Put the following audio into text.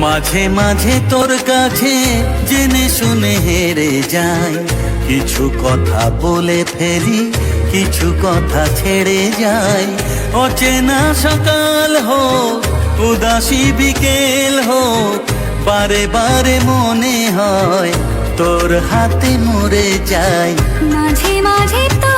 মাঝে মাঝে তোর কাছে জেনে শুনে হেরে যাই, কিছু কথা বলে ফেলি, কিছু কথা ছেড়ে যাই। অচেনা সকাল হোক, উদাসী বিকেল হোক, বারে বারে মনে হয় তোর হাতে মরে যাই। মাঝে মাঝে তো